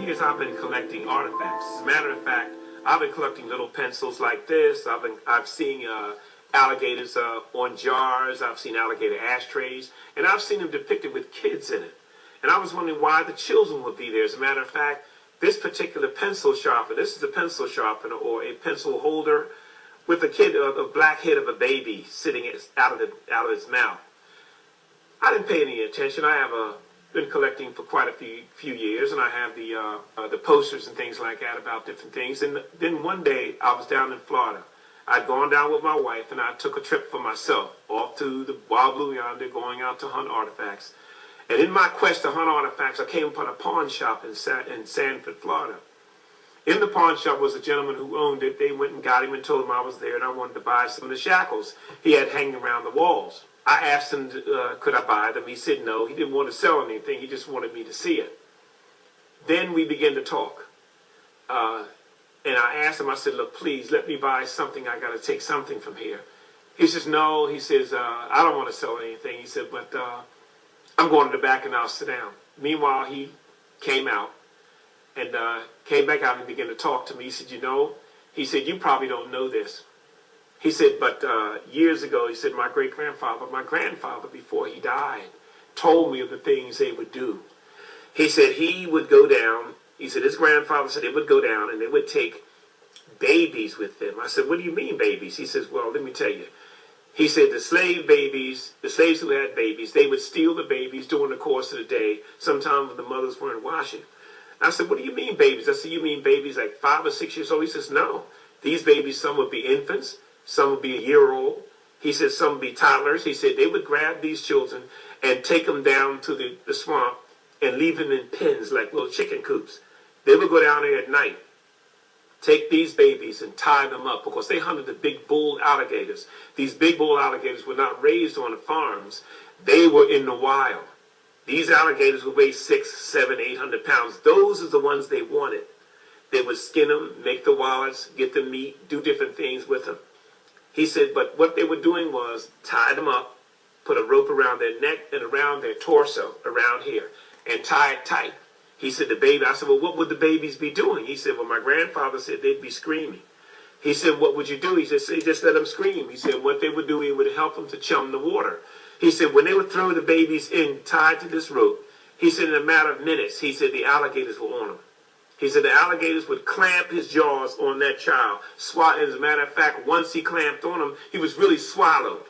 years I've been collecting artifacts. As a matter of fact, I've been collecting little pencils like this. I've seen alligators on jars. I've seen alligator ashtrays, and I've seen them depicted with kids in it. And I was wondering why the children would be there. As a matter of fact, this particular pencil sharpener, this is a pencil sharpener or a pencil holder with a black head of a baby sitting out of its mouth. I didn't pay any attention. I have been collecting for quite a few years, and I have the posters and things like that about different things. And then one day I was down in Florida. I'd gone down with my wife, and I took a trip for myself off to the Wild Blue Yonder, going out to hunt artifacts. And in my quest to hunt artifacts, I came upon a pawn shop in Sanford, Florida. In the pawn shop was a gentleman who owned it. They went and got him and told him I was there and I wanted to buy some of the shackles he had hanging around the walls. I asked him, could I buy them? He said no. He didn't want to sell anything. He just wanted me to see it. Then we began to talk. And I asked him, I said, look, please let me buy something. I got to take something from here. He says, no. He says, I don't want to sell anything. He said, but I'm going to the back and I'll sit down. Meanwhile, he came out and came back out and began to talk to me. He said, he said, you probably don't know this. He said, but years ago, he said, my grandfather, before he died, told me of the things they would do. He said he would go down. He said his grandfather said they would go down and they would take babies with them. I said, what do you mean babies? He says, well, let me tell you. He said the slaves who had babies, they would steal the babies during the course of the day, sometimes when the mothers weren't washing. I said, what do you mean babies? I said, you mean babies like 5 or 6 years old? He says, no. These babies, some would be infants, some would be a year old. He said some would be toddlers. He said they would grab these children and take them down to the swamp and leave them in pens like little chicken coops. They would go down there at night, take these babies and tie them up because they hunted the big bull alligators. These big bull alligators were not raised on the farms. They were in the wild. These alligators would weigh 600, 700, 800 pounds. Those are the ones they wanted. They would skin them, make the wallets, get the meat, do different things with them. He said, but what they were doing was tie them up, put a rope around their neck and around their torso, around here, and tie it tight. He said, I said, well, what would the babies be doing? He said, well, my grandfather said they'd be screaming. He said, what would you do? He said, just let them scream. He said, what they would do, it would help them to chum the water. He said, when they would throw the babies in, tied to this rope, he said, in a matter of minutes, he said, the alligators were on them. He said, the alligators would clamp his jaws on that child. As a matter of fact, once he clamped on him, he was really swallowed.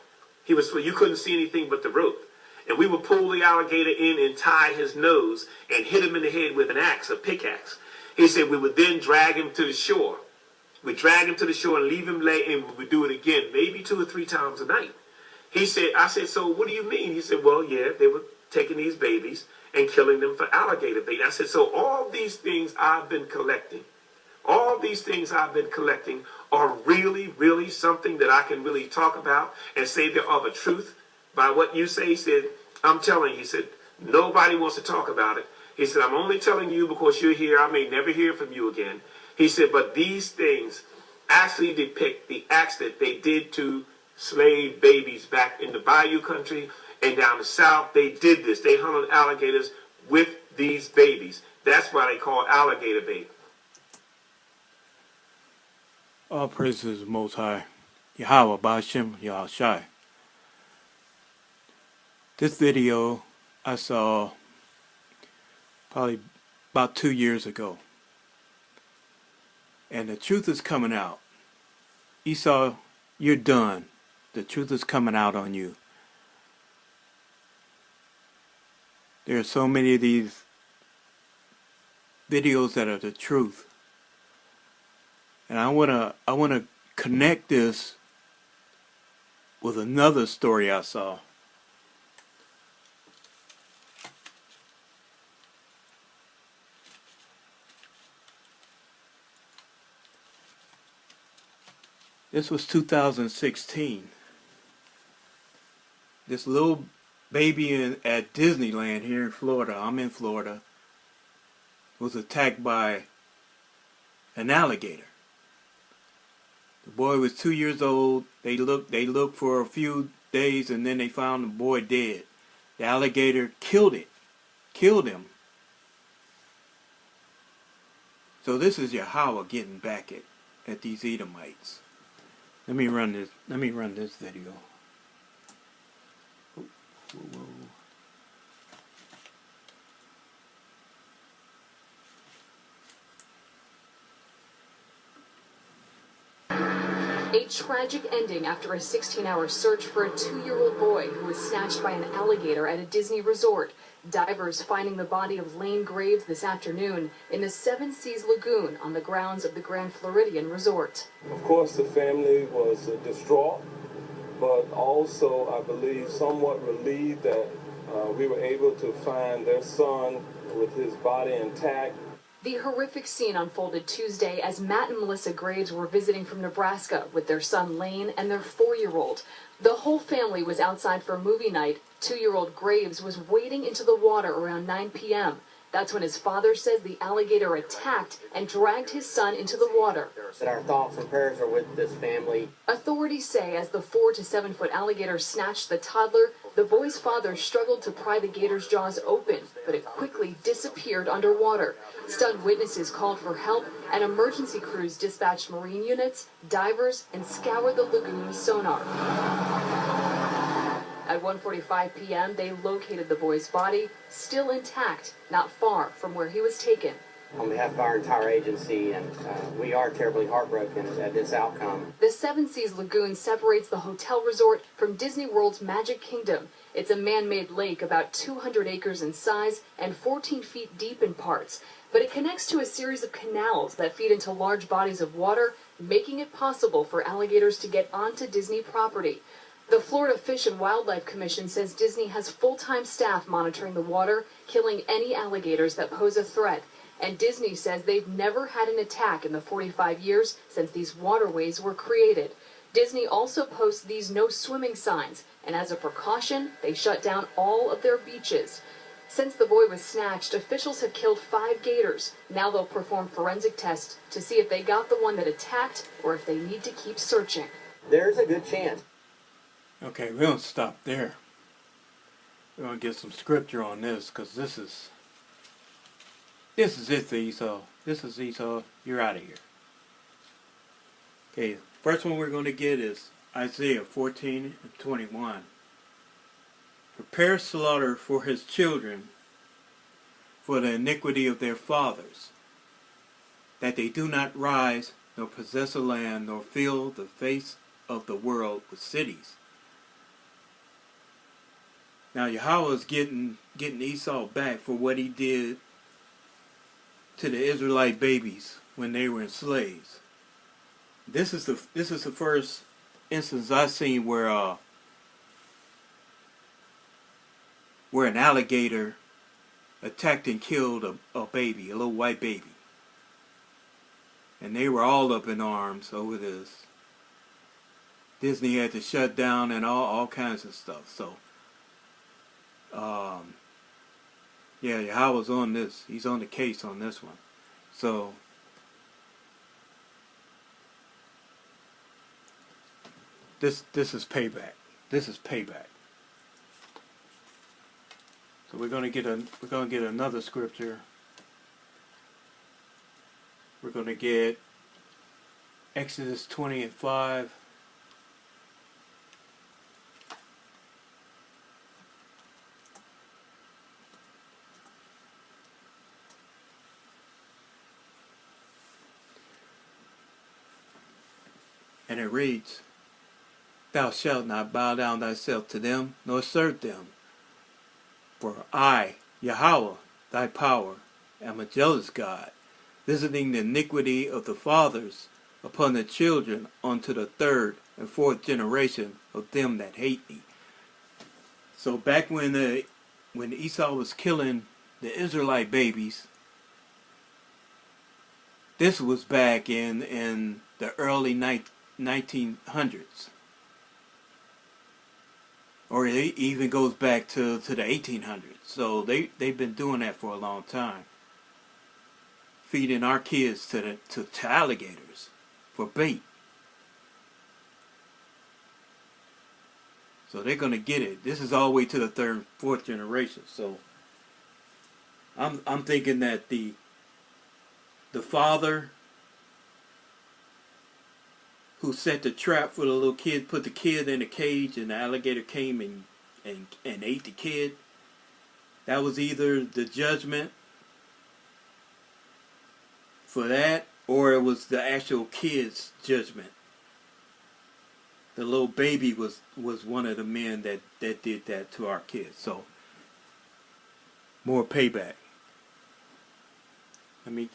You couldn't see anything but the rope. And we would pull the alligator in and tie his nose and hit him in the head with an axe, a pickaxe. He said we would then drag him to the shore. We'd drag him to the shore and leave him lay, and we would do it again, maybe 2 or 3 times a night. I said, so what do you mean? He said, well, yeah, they were taking these babies and killing them for alligator bait. I said, so all these things I've been collecting, are really, really something that I can really talk about and say they're of a truth. By what you say, he said, I'm telling you, he said, nobody wants to talk about it. He said, I'm only telling you because you're here. I may never hear from you again. He said, but these things actually depict the acts that they did to slave babies back in the Bayou country and down the south. They did this. They hunted alligators with these babies. That's why they call it alligator bait. All praises to the Most High, Yahweh, Ba'ashem, Yahushai. This video I saw probably about 2 years ago. And the truth is coming out. Esau, you're done. The truth is coming out on you. There are so many of these videos that are the truth. And I wanna connect this with another story I saw. This was 2016. This little baby at Disneyland here in Florida, I'm in Florida, was attacked by an alligator. The boy was 2 years old. They looked for a few days and then they found the boy dead. The alligator killed him. So this is Yahweh getting back at these Edomites. Let me run this video. Whoa, whoa. A tragic ending after a 16-hour search for a 2-year-old boy who was snatched by an alligator at a Disney resort. Divers finding the body of Lane Graves this afternoon in the Seven Seas Lagoon on the grounds of the Grand Floridian Resort. Of course, the family was distraught, but also, I believe, somewhat relieved that we were able to find their son with his body intact. The horrific scene unfolded Tuesday as Matt and Melissa Graves were visiting from Nebraska with their son Lane and their 4-year-old. The whole family was outside for movie night. 2-year-old Graves was wading into the water around 9 p.m. That's when his father says the alligator attacked and dragged his son into the water. That our thoughts and prayers are with this family. Authorities say as the 4 to 7 foot alligator snatched the toddler, the boy's father struggled to pry the gator's jaws open, but it quickly disappeared underwater. Stunned witnesses called for help, and emergency crews dispatched marine units, divers, and scoured the lagoon with sonar. At 1:45 p.m., they located the boy's body, still intact, not far from where he was taken. On behalf of our entire agency, and we are terribly heartbroken at this outcome. The Seven Seas Lagoon separates the hotel resort from Disney World's Magic Kingdom. It's a man-made lake about 200 acres in size and 14 feet deep in parts. But it connects to a series of canals that feed into large bodies of water, making it possible for alligators to get onto Disney property. The Florida Fish and Wildlife Commission says Disney has full-time staff monitoring the water, killing any alligators that pose a threat. And Disney says they've never had an attack in the 45 years since these waterways were created. Disney also posts these no swimming signs, and as a precaution, they shut down all of their beaches. Since the boy was snatched, officials have killed 5 gators. Now they'll perform forensic tests to see if they got the one that attacked or if they need to keep searching. There's a good chance. Okay, we don't stop there. We're going to get some scripture on this, because this is it for Esau. This is Esau. You're out of here. Okay, first one we're going to get is Isaiah 14 and 21. Prepare slaughter for his children for the iniquity of their fathers, that they do not rise, nor possess a land, nor fill the face of the world with cities. Now Yahweh is getting Esau back for what he did to the Israelite babies when they were enslaved. This is the first instance I've seen where an alligator attacked and killed a baby, a little white baby. And they were all up in arms over this. Disney had to shut down and all kinds of stuff. So, yeah, Yahweh's on this. He's on the case on this one. So, this is payback. This is payback. So we're gonna get another scripture. We're gonna get Exodus 20 and 5. And it reads, Thou shalt not bow down thyself to them, nor serve them. For I, Yahweh, thy power, am a jealous God, visiting the iniquity of the fathers upon the children unto the 3rd and 4th generation of them that hate me. So back when Esau was killing the Israelite babies, this was back in the early 1900s. Or it even goes back to the 1800s. So they've been doing that for a long time. Feeding our kids to alligators for bait. So they're gonna get it. This is all the way to the 3rd, 4th generation. So I'm thinking that the the father who set the trap for the little kid, put the kid in a cage, and the alligator came and ate the kid. That was either the judgment for that, or it was the actual kid's judgment. The little baby was one of the men that did that to our kids. So, more payback. Let me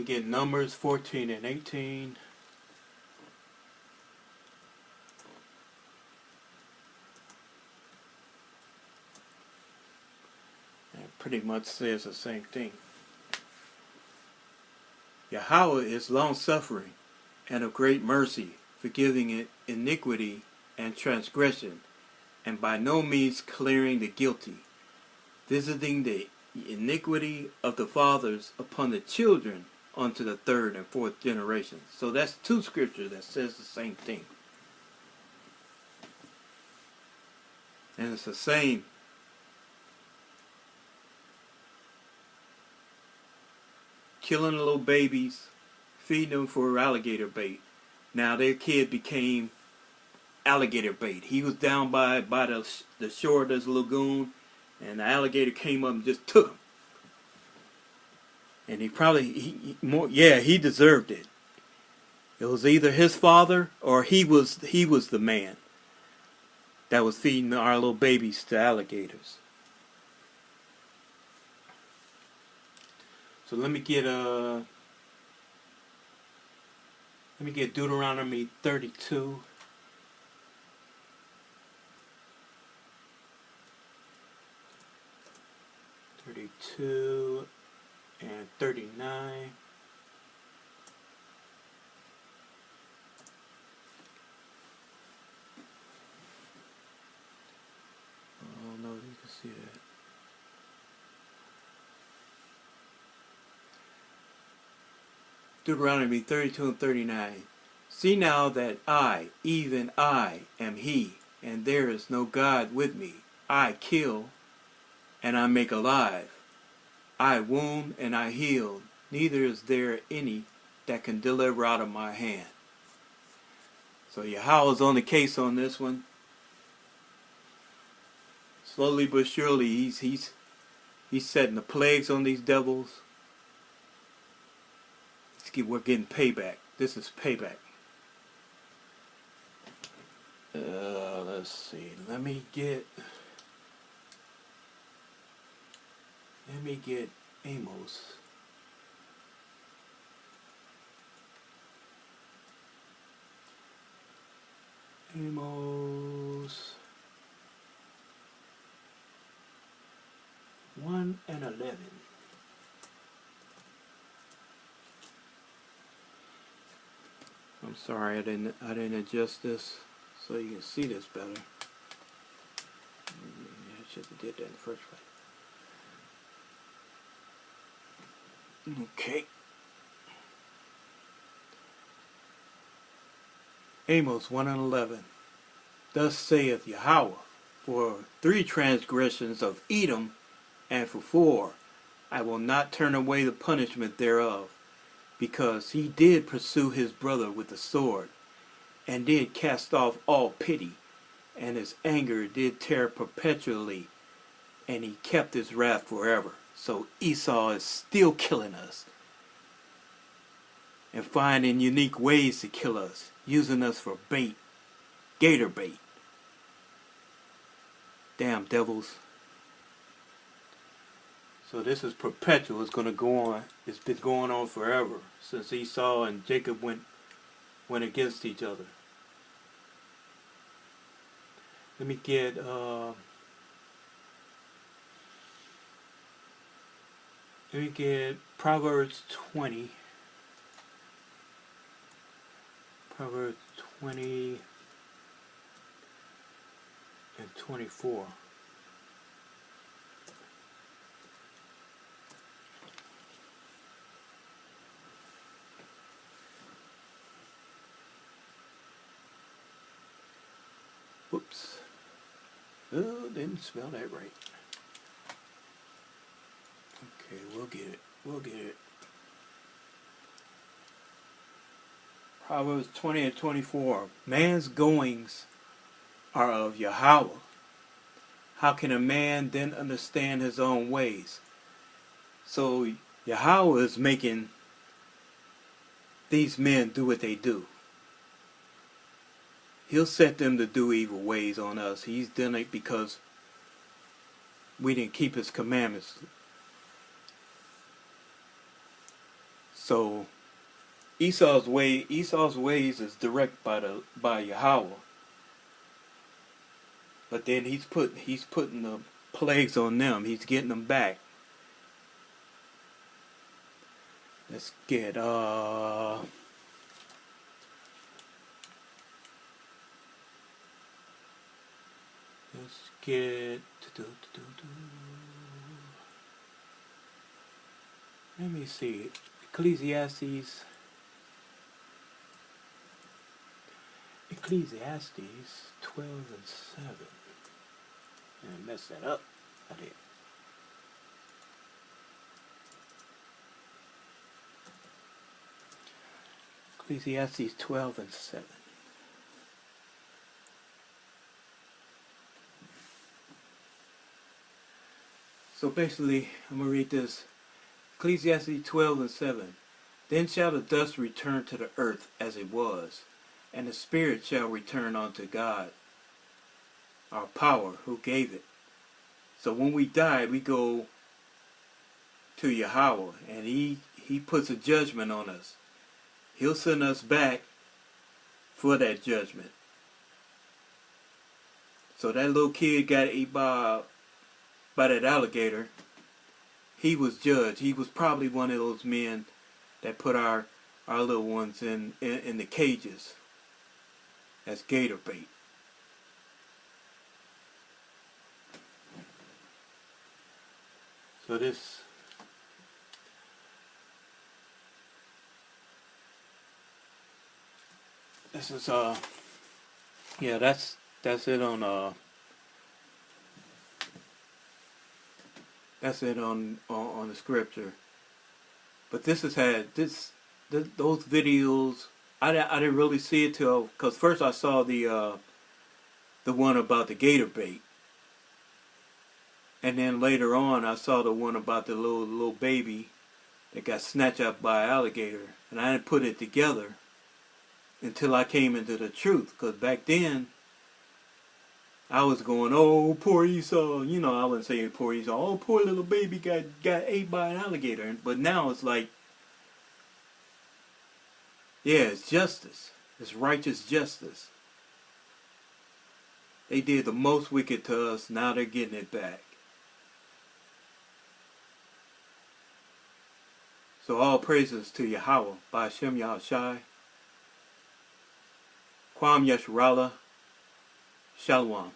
get Numbers 14 and 18. It pretty much says the same thing. Yahweh is long-suffering and of great mercy, forgiving iniquity and transgression, and by no means clearing the guilty, visiting the iniquity of the fathers upon the children unto the third and fourth generation. So that's two scriptures that says the same thing. And it's the same. Killing little babies, feeding them for alligator bait. Now their kid became alligator bait. He was down by the shore of this lagoon, and the alligator came up and just took him. And he deserved it. It was either his father or he was the man that was feeding our little babies to alligators. So let me get Deuteronomy 32. And 39. Oh no, you can see that. Deuteronomy 32 and 39. See now that I, even I, am He, and there is no God with me. I kill, and I make alive. I wound, and I heal. Neither is there any that can deliver out of my hand. So Yahweh's on the case on this one. Slowly but surely, he's setting the plagues on these devils. We're getting payback. This is payback. Let's see. Let me get Amos. Amos 1 and 11. I'm sorry I didn't adjust this so you can see this better. I should have did that in the first place. Okay. Amos 1 and 11. Thus saith Yahweh, for 3 transgressions of Edom, and for 4, I will not turn away the punishment thereof, because he did pursue his brother with the sword, and did cast off all pity, and his anger did tear perpetually, and he kept his wrath forever. So Esau is still killing us, and finding unique ways to kill us, using us for bait, gator bait. Damn devils. So this is perpetual. It's going to go on. It's been going on forever since Esau and Jacob went against each other. Let me get Proverbs 20. Proverbs 20 and 24. Whoops. Oh, didn't spell that right. Okay, we'll get it. We'll get it. Proverbs 20 and 24. Man's goings are of Yahweh. How can a man then understand his own ways? So Yahweh is making these men do what they do. He'll set them to do evil ways on us. He's done it because we didn't keep his commandments. So Esau's ways is direct by Yahweh. But then he's putting the plagues on them. He's getting them back. Let's get let me see. Ecclesiastes 12 and 7. And I messed that up. I did. Ecclesiastes 12 and 7. So basically, I'm going to read this. Ecclesiastes 12 and 7. Then shall the dust return to the earth as it was, and the spirit shall return unto God, our power, who gave it. So when we die, we go to Yahweh, and he puts a judgment on us. He'll send us back for that judgment. So that little kid got ate by that alligator. He was judged. He was probably one of those men that put our little ones in the cages as gator bait. So this is yeah, that's it on that's it on the scripture. But this has had those videos. I didn't really see it till, because first I saw the one about the gator bait, and then later on I saw the one about the little baby that got snatched up by an alligator, and I didn't put it together until I came into the truth. Because back then I was going, oh, poor Esau. You know, I wasn't saying poor Esau. Oh, poor little baby got ate by an alligator. But now it's like, yeah, it's justice. It's righteous justice. They did the most wicked to us. Now they're getting it back. So all praises to Yahweh, by Hashem Yahushai, Kwam Yasharallah, Shalom.